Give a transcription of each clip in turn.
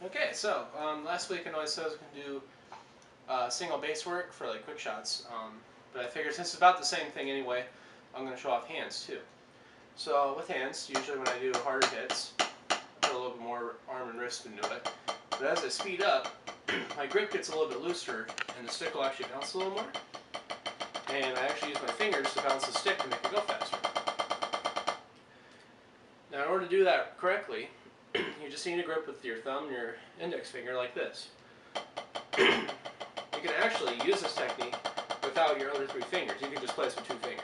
Okay, so last week I know I said I was going to do single base work for like quick shots, but I figured since it's about the same thing anyway, I'm going to show off hands too. So with hands, usually when I do harder hits, I put a little bit more arm and wrist into it. But as I speed up, my grip gets a little bit looser and the stick will actually bounce a little more. And I actually use my fingers to bounce the stick to make it go faster. Now in order to do that correctly, you just need to grip with your thumb and your index finger like this. You can actually use this technique without your other three fingers. You can just play this with two fingers.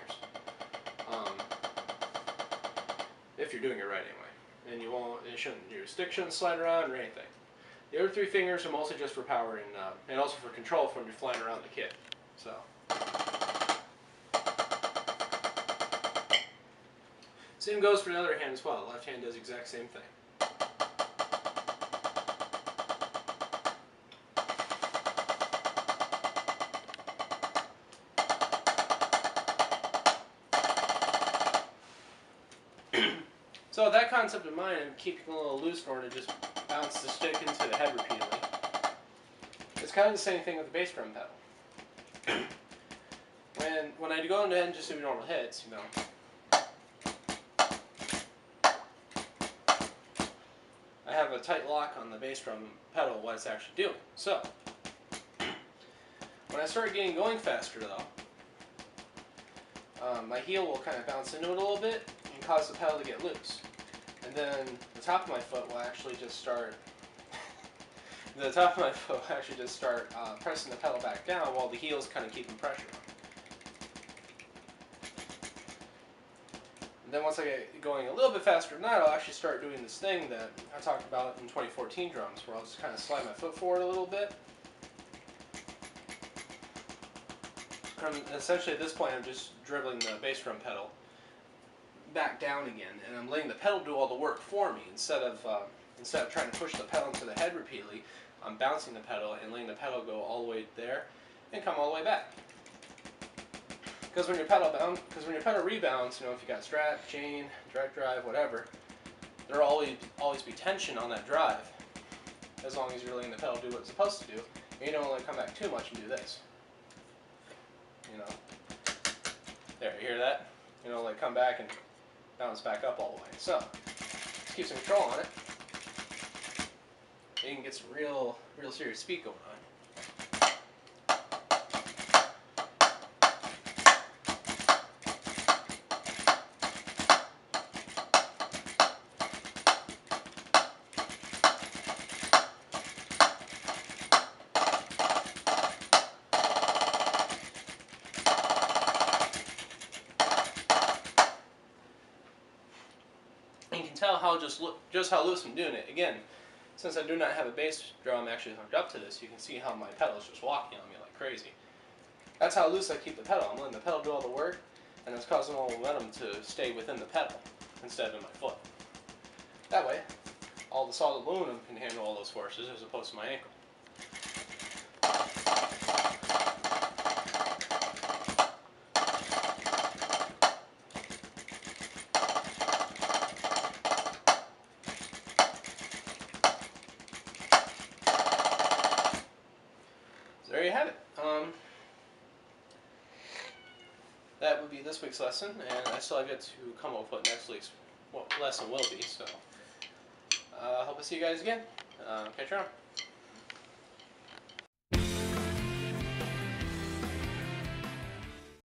If you're doing it right anyway. And your stick shouldn't slide around or anything. The other three fingers are mostly just for power and also for control when you're flying around the kit. So. Same goes for the other hand as well. The left hand does the exact same thing. So with that concept in mind, I'm keeping a little loose in order to just bounce the stick into the head repeatedly. It's kind of the same thing with the bass drum pedal. when I go into and just do normal hits, you know, I have a tight lock on the bass drum pedal what it's actually doing. So when I start getting going faster though, my heel will kind of bounce into it a little bit and cause the pedal to get loose. And then the top of my foot will actually just start pressing the pedal back down while the heel's kind of keeping pressure on. And then once I get going a little bit faster than that, I'll actually start doing this thing that I talked about in 2014 drums, where I'll just kind of slide my foot forward a little bit. And essentially at this point I'm just dribbling the bass drum pedal back down again, and I'm letting the pedal do all the work for me. Instead of trying to push the pedal into the head repeatedly, I'm bouncing the pedal and letting the pedal go all the way there and come all the way back. Because when your pedal rebounds, you know, if you got strap, chain, direct drive, whatever, there'll always be tension on that drive, as long as you're letting the pedal do what it's supposed to do, and you don't let it come back too much and do this. You know, there, you hear that? You know, like come back and bounce back up all the way. So, just keep some control on it. And you can get some real serious speed going on. And you can tell how just how loose I'm doing it. Again, since I do not have a bass drum actually hooked up to this, you can see how my pedal is just walking on me like crazy. That's how loose I keep the pedal. I'm letting the pedal do all the work, and it's causing all the momentum to stay within the pedal instead of my foot. That way, all the solid aluminum can handle all those forces as opposed to my ankle. There you have it. That would be this week's lesson, and I still have yet to come up with what next week's lesson will be, so hope to see you guys again. Catch you around.